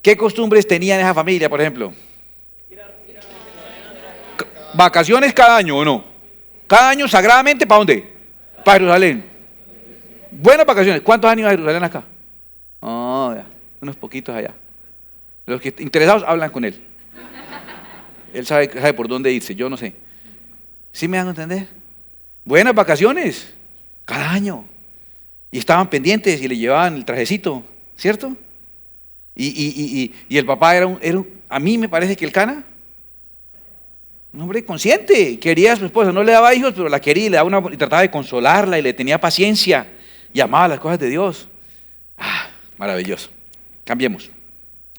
¿Qué costumbres tenía en esa familia, por ejemplo? ¿Vacaciones cada año o no? ¿Cada año sagradamente para dónde? Para Jerusalén. Buenas vacaciones. ¿Cuántos años a Jerusalén acá? Oh, ya, unos poquitos allá. Los que interesados hablan con él. Él sabe por dónde irse, yo no sé. ¿Sí me van a entender? Buenas vacaciones, cada año. Y estaban pendientes y le llevaban el trajecito, ¿cierto? Y el papá a mí me parece que el Cana Un hombre consciente, quería a su esposa, no le daba hijos, pero la quería y, y trataba de consolarla y le tenía paciencia y amaba las cosas de Dios. Maravilloso. Cambiemos.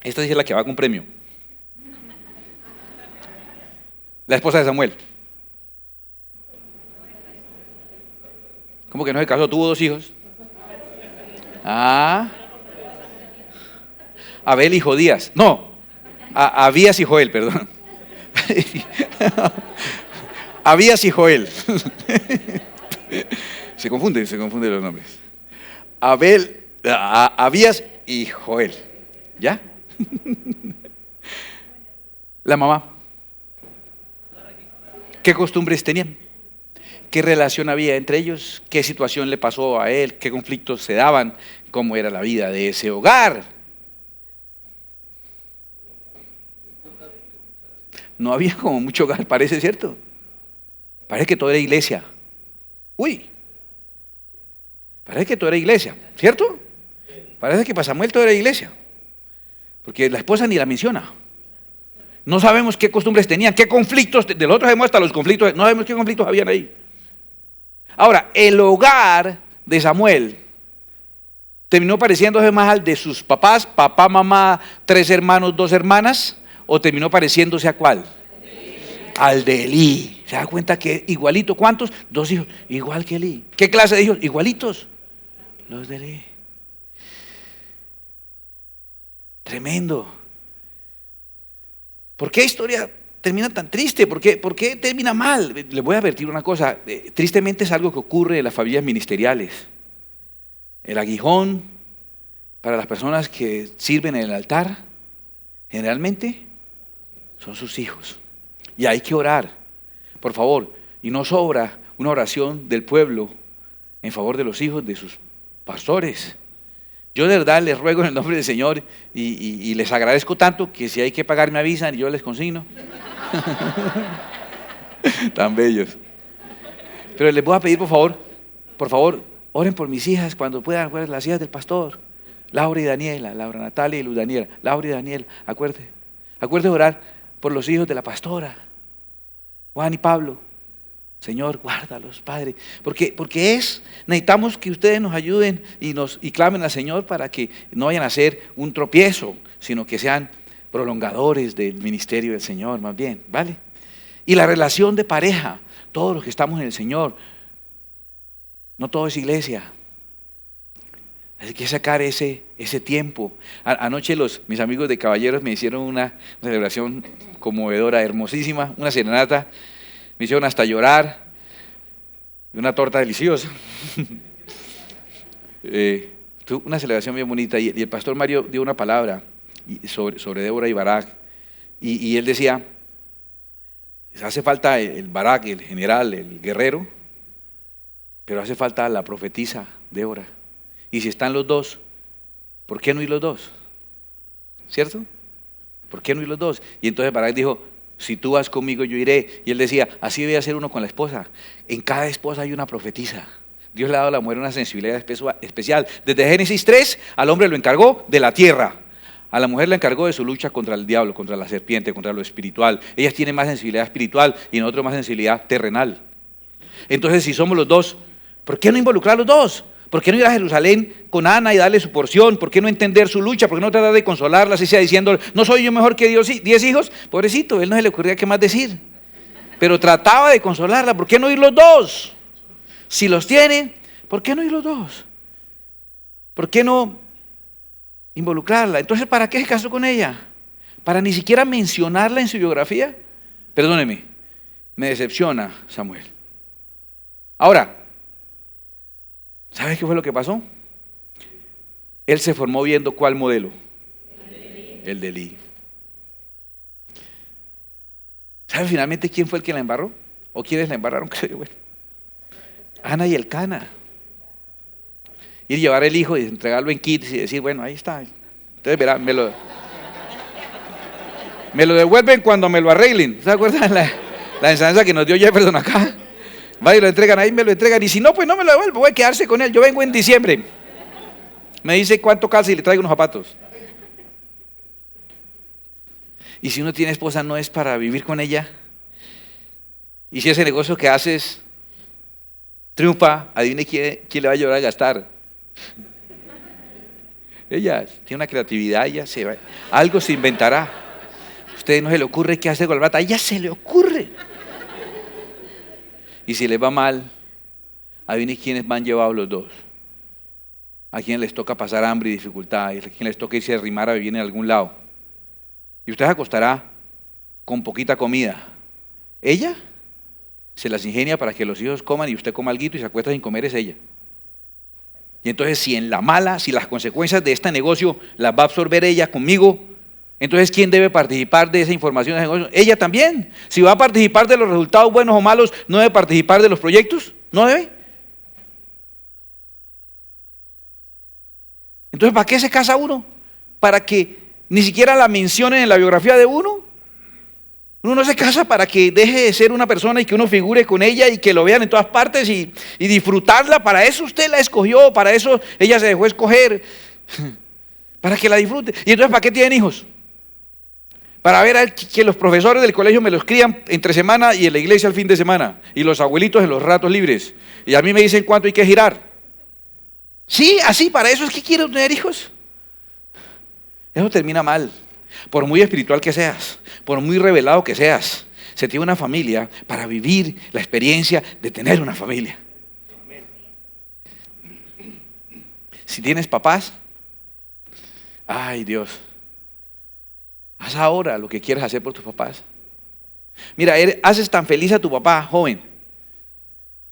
Esta sí es la que va con premio. La esposa de Samuel. ¿Cómo que no se casó? Tuvo 2 hijos. Abel y Jodías. No, Abías y Joel, perdón. Abías y Joel. Se confunden los nombres. Abías y Joel. ¿Ya? La mamá. ¿Qué costumbres tenían? ¿Qué relación había entre ellos? ¿Qué situación le pasó a él? ¿Qué conflictos se daban? ¿Cómo era la vida de ese hogar? No había como mucho hogar, parece, ¿cierto? Parece que todo era iglesia. Parece que todo era iglesia, ¿cierto? Parece que para Samuel todo era iglesia. Porque la esposa ni la menciona. No sabemos qué costumbres tenían, qué conflictos, de los otros sabemos hasta los conflictos, no sabemos qué conflictos habían ahí. Ahora, el hogar de Samuel terminó pareciéndose más al de sus papás, papá, mamá, 3 hermanos, 2 hermanas, o terminó pareciéndose a ¿cuál? Al de Elí. ¿Se da cuenta que igualito? ¿Cuántos? 2 hijos, igual que Elí. ¿Qué clase de hijos? Igualitos. Los de Elí. Tremendo. ¿Por qué historia termina tan triste? ¿Por qué termina mal? Les voy a advertir una cosa. Tristemente es algo que ocurre en las familias ministeriales. El aguijón para las personas que sirven en el altar, generalmente, son sus hijos. Y hay que orar, por favor. Y no sobra una oración del pueblo en favor de los hijos de sus pastores. Yo de verdad les ruego en el nombre del Señor y les agradezco tanto que si hay que pagar me avisan y yo les consigno. Tan bellos. Pero les voy a pedir por favor, oren por mis hijas cuando puedan, las hijas del pastor. Laura y Daniela, Laura Natalia y Luz Daniela. Laura y Daniel, acuérdate de orar por los hijos de la pastora. Juan y Pablo. Señor, guárdalos, Padre, porque necesitamos que ustedes nos ayuden y clamen al Señor para que no vayan a ser un tropiezo, sino que sean prolongadores del ministerio del Señor, más bien, ¿vale? Y la relación de pareja, todos los que estamos en el Señor, no todo es iglesia. Hay que sacar ese tiempo. Anoche mis amigos de Caballeros me hicieron una celebración conmovedora, hermosísima, una serenata. Me hicieron hasta llorar, una torta deliciosa. Una celebración bien bonita y el pastor Mario dio una palabra sobre Débora y Barak y él decía, hace falta el Barak, el general, el guerrero, pero hace falta la profetisa Débora. Y si están los dos, ¿por qué no ir los dos? ¿Cierto? ¿Por qué no ir los dos? Y entonces Barak dijo, si tú vas conmigo, yo iré. Y él decía, así debe ser uno con la esposa. En cada esposa hay una profetisa. Dios le ha dado a la mujer una sensibilidad especial. Desde Génesis 3, al hombre lo encargó de la tierra. A la mujer le encargó de su lucha contra el diablo, contra la serpiente, contra lo espiritual. Ellas tienen más sensibilidad espiritual y nosotros más sensibilidad terrenal. Entonces, si somos los dos, ¿por qué no involucrar a los dos? ¿Por qué no ir a Jerusalén con Ana y darle su porción? ¿Por qué no entender su lucha? ¿Por qué no tratar de consolarla así sea diciendo, no soy yo mejor que Dios, 10 hijos? Pobrecito, él no se le ocurría qué más decir. Pero trataba de consolarla. ¿Por qué no ir los dos? Si los tiene, ¿por qué no ir los dos? ¿Por qué no involucrarla? Entonces, ¿para qué se casó con ella? ¿Para ni siquiera mencionarla en su biografía? Perdóneme, me decepciona Samuel. Ahora, ¿sabes qué fue lo que pasó? Él se formó viendo ¿cuál modelo? El de Elí. ¿Sabe finalmente quién fue el que la embarró? ¿O quiénes la embarraron? Bueno, Ana y Elcana. Ir a llevar el hijo y entregarlo en kits y decir, bueno, ahí está. Entonces verán, me lo devuelven cuando me lo arreglen. ¿Se acuerdan la enseñanza que nos dio Jefferson acá? Va y lo entregan, ahí me lo entregan. Y si no, pues no me lo devuelvo, voy a quedarse con él. Yo vengo en diciembre. Me dice cuánto calza y le traigo unos zapatos. Y si uno tiene esposa, ¿no es para vivir con ella? Y si ese negocio que haces triunfa, adivine quién le va a ayudar a gastar. Ella tiene una creatividad, algo se inventará. A usted no se le ocurre qué hacer con la plata, a ella se le ocurre. Y si les va mal, adivine quiénes van llevados los dos. A quienes les toca pasar hambre y dificultad, a quienes les toca irse a arrimar a vivir en algún lado. Y usted se acostará con poquita comida. Ella se las ingenia para que los hijos coman y usted coma alguito y se acuesta sin comer, es ella. Y entonces si en la mala, si las consecuencias de este negocio las va a absorber ella conmigo, entonces ¿quién debe participar de esa información de negocio? Ella también. Si va a participar de los resultados buenos o malos, ¿no debe participar de los proyectos? ¿No debe? Entonces, ¿para qué se casa uno? Para que ni siquiera la mencionen en la biografía de uno. Uno no se casa para que deje de ser una persona y que uno figure con ella y que lo vean en todas partes y disfrutarla. Para eso usted la escogió, para eso ella se dejó escoger, para que la disfrute. Y entonces, ¿para qué tienen hijos? Para ver que los profesores del colegio me los crían entre semana y en la iglesia el fin de semana. Y los abuelitos en los ratos libres. Y a mí me dicen cuánto hay que girar. Sí, así, para eso es que quiero tener hijos. Eso termina mal. Por muy espiritual que seas, por muy revelado que seas, se tiene una familia para vivir la experiencia de tener una familia. Si tienes papás, ay Dios, haz ahora lo que quieras hacer por tus papás. Mira, haces tan feliz a tu papá, joven.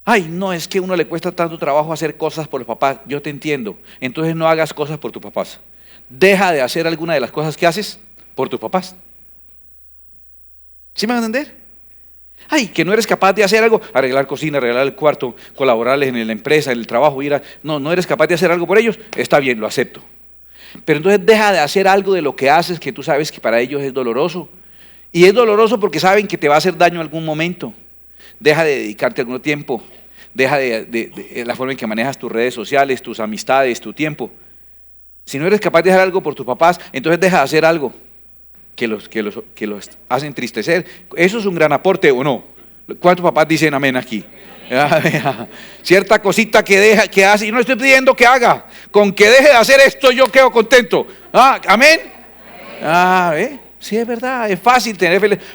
Ay, no, es que a uno le cuesta tanto trabajo hacer cosas por los papás. Yo te entiendo. Entonces no hagas cosas por tus papás. Deja de hacer alguna de las cosas que haces por tus papás. ¿Sí me van a entender? Ay, que no eres capaz de hacer algo, arreglar cocina, arreglar el cuarto, colaborarles en la empresa, en el trabajo, no eres capaz de hacer algo por ellos, está bien, lo acepto. Pero entonces deja de hacer algo de lo que haces que tú sabes que para ellos es doloroso. Y es doloroso porque saben que te va a hacer daño en algún momento. Deja de dedicarte algún tiempo, deja de la forma en que manejas tus redes sociales, tus amistades, tu tiempo. Si no eres capaz de hacer algo por tus papás, entonces deja de hacer algo que los hace entristecer. ¿Eso es un gran aporte o no? ¿Cuántos papás dicen amén aquí? Cierta cosita que hace, y no estoy pidiendo que haga, con que deje de hacer esto yo quedo contento. Amén. Sí, es verdad, es fácil tener felicidad.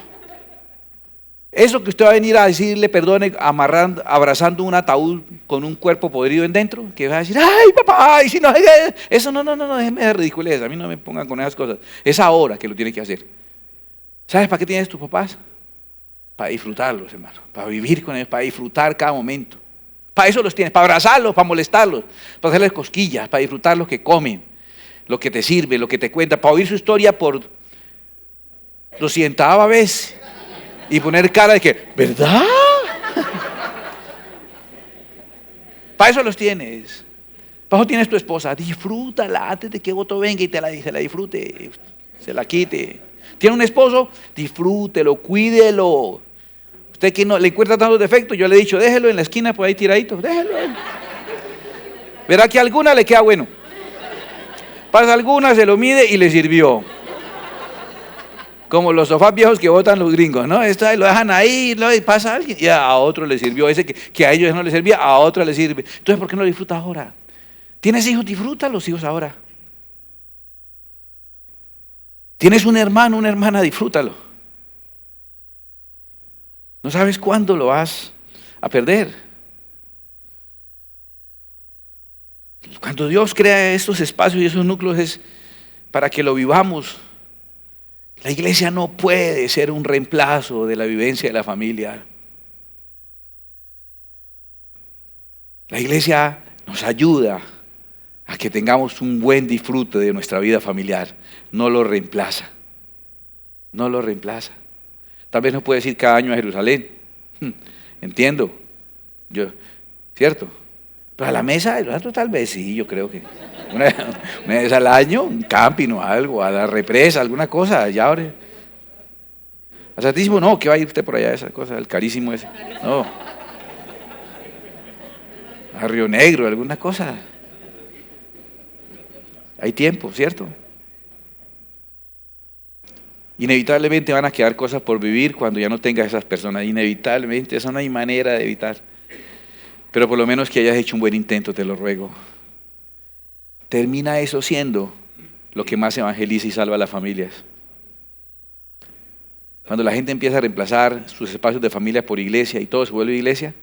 Eso que usted va a venir a decirle perdone abrazando un ataúd con un cuerpo podrido en dentro, que va a decir, ay papá, y si no, eso no, déjeme de ridiculez, a mí no me pongan con esas cosas. Es ahora que lo tiene que hacer. ¿Sabes para qué tienes tus papás? Para disfrutarlos, hermano, para vivir con ellos, para disfrutar cada momento. Para eso los tienes, para abrazarlos, para molestarlos, para hacerles cosquillas, para disfrutar lo que comen, lo que te sirve, lo que te cuenta, para oír su historia por 200ª vez. Y poner cara de que, ¿verdad? Para eso los tienes. Para eso tienes tu esposa. Disfrútala antes de que otro venga y se la disfrute, se la quite. ¿Tiene un esposo? Disfrútelo, cuídelo. Usted que no le encuentra tantos defectos, yo le he dicho, déjelo en la esquina por ahí tiradito, déjelo. Verá que a alguna le queda bueno. Pasa alguna, se lo mide y le sirvió. Como los sofás viejos que botan los gringos, ¿no? Lo dejan ahí y pasa alguien y a otro le sirvió. Ese que a ellos no les servía, a otro le sirve. Entonces, ¿por qué no lo disfrutas ahora? ¿Tienes hijos? Disfruta los hijos ahora. ¿Tienes un hermano, una hermana? Disfrútalo. No sabes cuándo lo vas a perder. Cuando Dios crea estos espacios y esos núcleos es para que lo vivamos. La iglesia no puede ser un reemplazo de la vivencia de la familia. La iglesia nos ayuda a que tengamos un buen disfrute de nuestra vida familiar. No lo reemplaza. No lo reemplaza. Tal vez no puedes ir cada año a Jerusalén. Entiendo. ¿Cierto? Pero a la mesa de los santos tal vez sí, yo creo que. Una vez al año, un camping o algo, a la represa, alguna cosa, allá ahora. Al Santísimo no, que va a ir usted por allá, esa cosa, el carísimo ese. No. A Río Negro, alguna cosa. Hay tiempo, ¿cierto? Inevitablemente van a quedar cosas por vivir cuando ya no tengas esas personas. Inevitablemente, eso no hay manera de evitar. Pero por lo menos que hayas hecho un buen intento, te lo ruego. Termina eso siendo lo que más evangeliza y salva a las familias. Cuando la gente empieza a reemplazar sus espacios de familia por iglesia y todo se vuelve iglesia,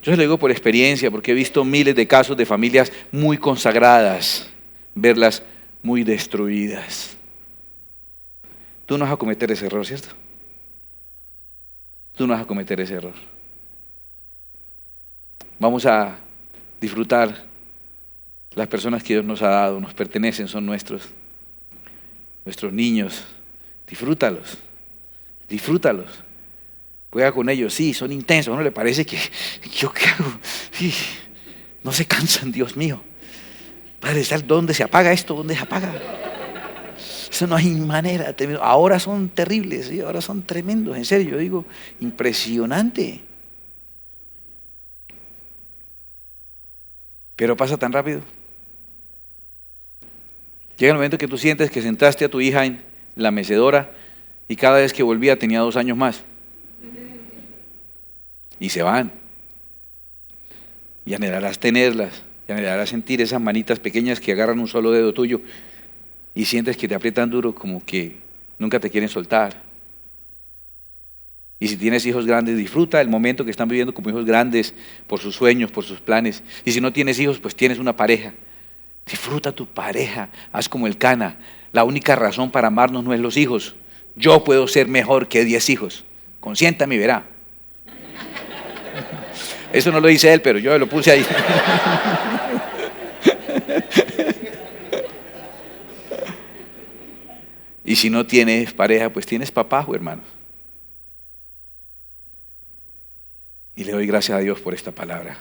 yo se lo digo por experiencia, porque he visto miles de casos de familias muy consagradas, verlas muy destruidas. Tú no vas a cometer ese error, ¿cierto? Tú no vas a cometer ese error. Vamos a disfrutar las personas que Dios nos ha dado, nos pertenecen, son nuestros niños. Disfrútalos, disfrútalos. Juega con ellos, sí, son intensos. A uno le parece que, ¿yo qué hago? Sí, no se cansan, Dios mío. Padre, ¿dónde se apaga esto? ¿Dónde se apaga? Eso no hay manera. Ahora son terribles, ¿sí? Ahora son tremendos, en serio, yo digo, impresionante. Pero pasa tan rápido. Llega el momento que tú sientes que sentaste a tu hija en la mecedora y cada vez que volvía tenía 2 años más. Y se van. Y anhelarás tenerlas, y anhelarás sentir esas manitas pequeñas que agarran un solo dedo tuyo y sientes que te aprietan duro, como que nunca te quieren soltar. Y si tienes hijos grandes, disfruta el momento que están viviendo como hijos grandes, por sus sueños, por sus planes. Y si no tienes hijos, pues tienes una pareja. Disfruta tu pareja, haz como el Cana. La única razón para amarnos no es los hijos. Yo puedo ser mejor que 10 hijos. Consiéntame y verá. Eso no lo dice él, pero yo lo puse ahí. Y si no tienes pareja, pues tienes papá, hermanos. Y le doy gracias a Dios por esta palabra.